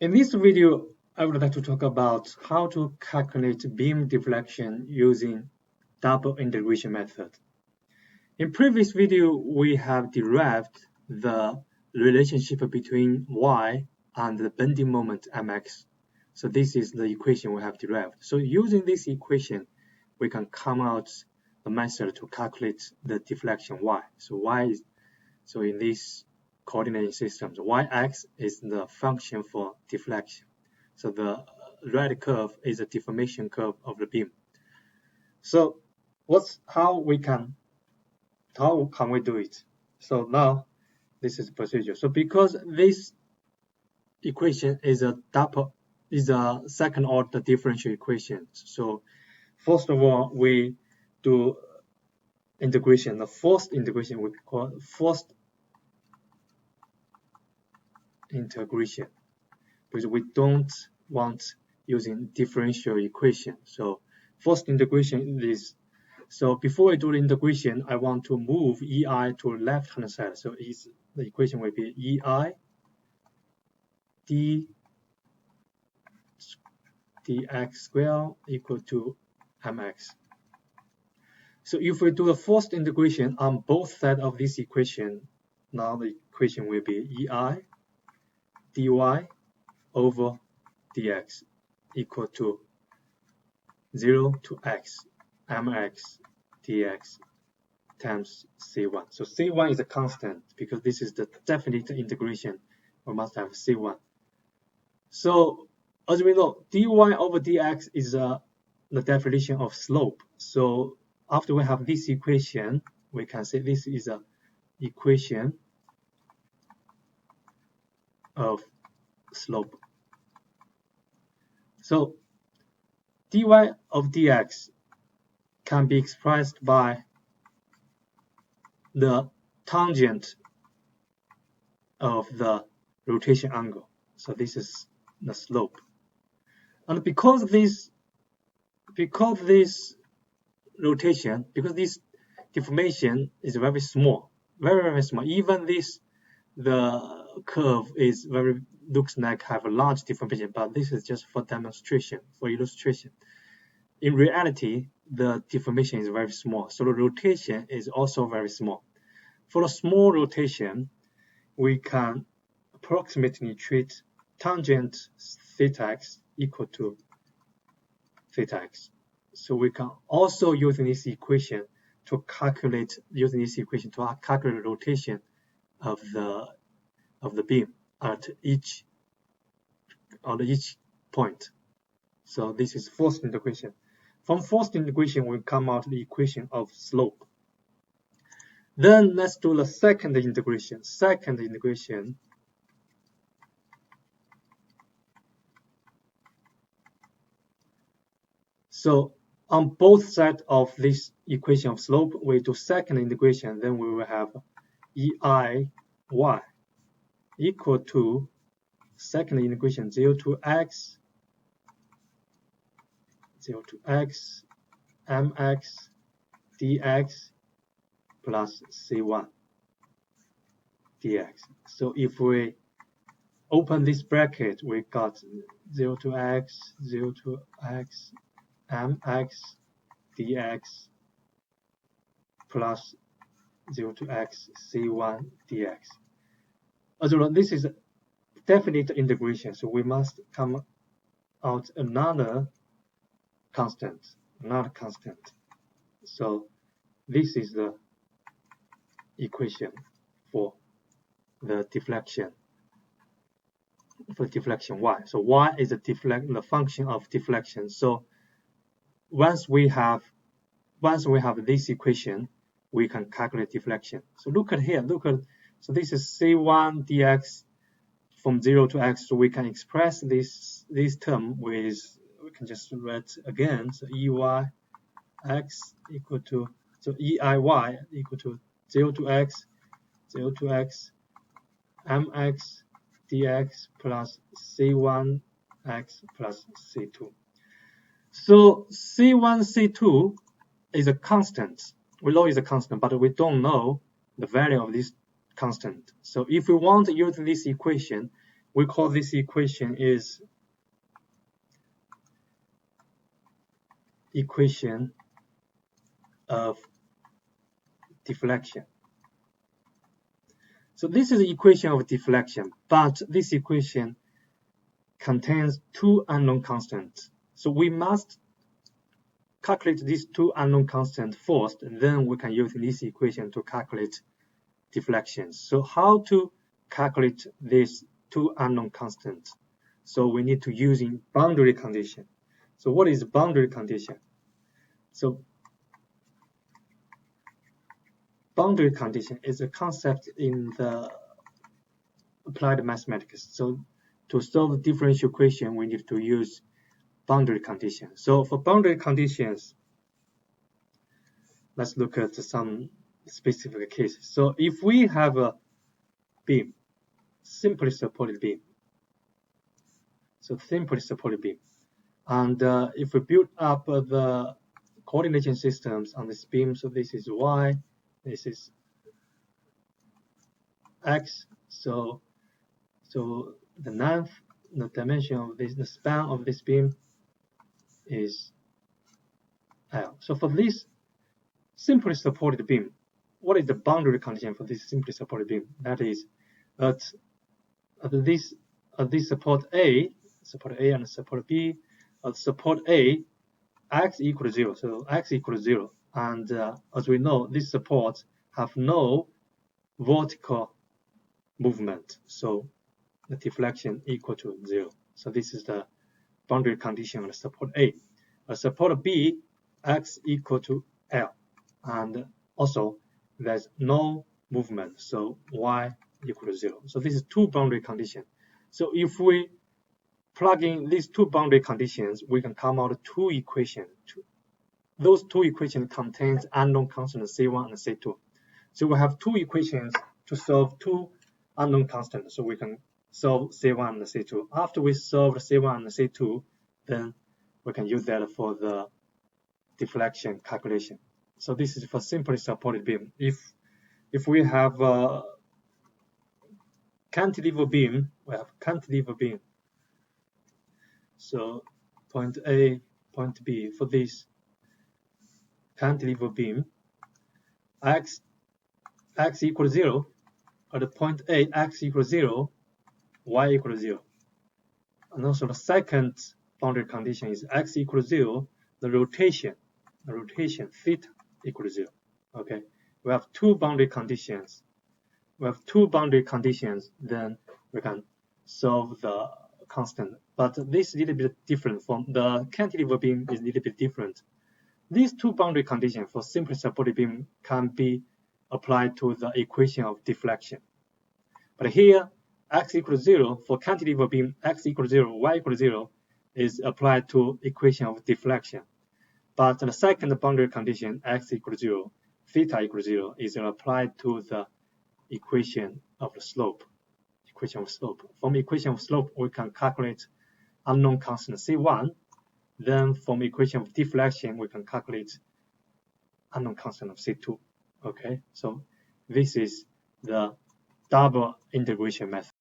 In this video, I would like to talk about how to calculate beam deflection using double integration method. In previous video, we have derived the relationship between y and the bending moment mx. So this is the equation we have derived. So using this equation, we can come out the method to calculate the deflection y. So in this coordinate systems, y-axis is the function for deflection. So the red curve is the deformation curve of the beam. So how can we do it? So now this is the procedure. So because this equation is a second order differential equation. So first of all, we do integration. The first integration we call first integration, because we don't want using differential equation. So first integration is, so before I do the integration, I want to move EI to left hand side. So the equation will be EI dx squared equal to mx. So if we do the first integration on both sides of this equation, now the equation will be EI dy over dx equal to 0 to x mx dx times c1. So c1 is a constant because this is the definite integration. We must have c1. So as we know, dy over dx is the definition of slope. So after we have this equation, we can say this is an equation of slope. So dy of dx can be expressed by the tangent of the rotation angle. So this is the slope. And because this rotation, because this deformation is very small, very small, even the curve is looks like have a large deformation, but this is just for demonstration, for illustration. In reality, the deformation is very small, so the rotation is also very small. For a small rotation, we can approximately treat tangent theta x equal to theta x. So we can also use this equation to calculate the rotation of the beam at each point. So this is first integration. From first integration, we come out the equation of slope. Then let's do the second integration. So on both sides of this equation of slope, we do second integration. Then we will have EI y equal to second integration 0 to x mx dx plus c1 dx. So if we open this bracket, we got 0 to x mx dx plus 0 to x c1 dx. Although this is a definite integration, so we must come out another constant. So this is the equation for the deflection. Y. So y is the function of deflection. So once we have this equation, we can calculate deflection. So look at here. So this is c1 dx from 0 to x. So we can express this term with, we can just write again. So EY x equal to, so EIY equal to 0 to x mx dx plus c1 x plus c2. So c1, c2 is a constant. We know it's a constant, but we don't know the value of this constant. So if we want to use this equation, we call this equation is equation of deflection. So this is the equation of deflection, but this equation contains two unknown constants. So we must calculate these two unknown constants first, and then we can use this equation to calculate deflections. So how to calculate these two unknown constants? So we need to use boundary condition. So what is boundary condition? So boundary condition is a concept in the applied mathematics. So to solve the differential equation, we need to use boundary conditions. So for boundary conditions, let's look at some specific cases. So if we have a beam, simply supported beam, and if we build up the coordination systems on this beam, so this is y, this is x, so the dimension of this, the span of this beam is L. So for this simply supported beam, what is the boundary condition for this simply supported beam? That is at this support A and support B, at support A, x equals 0. So x equals 0, and as we know, these supports have no vertical movement, so the deflection equal to 0. So this is the boundary condition on support A. At support B, x equal to L, and also there's no movement, so y equal to 0. So this is two boundary conditions. So if we plug in these two boundary conditions, we can come out with two equations. Those two equations contains unknown constants C1 and C2. So we have two equations to solve two unknown constants. So we can solve C1 and C2. After we solve C1 and C2, then we can use that for the deflection calculation. So this is for simply supported beam. If we have a cantilever beam, so point A, point B. For this cantilever beam, x equals 0. At the point A, x equals 0, y equals 0. And also the second boundary condition is x equals 0, the rotation theta equals 0. Okay, we have two boundary conditions. Then we can solve the constant. But this is a little bit different from the cantilever beam. Is a little bit different. These two boundary conditions for simply supported beam can be applied to the equation of deflection. But here, x equals 0 for cantilever beam, x equals 0, y equals 0 is applied to equation of deflection. But the second boundary condition, x equals 0, theta equals 0, is applied to the equation of the slope. From equation of slope, we can calculate unknown constant C1. Then from equation of deflection, we can calculate unknown constant of C2. Okay, so this is the double integration method.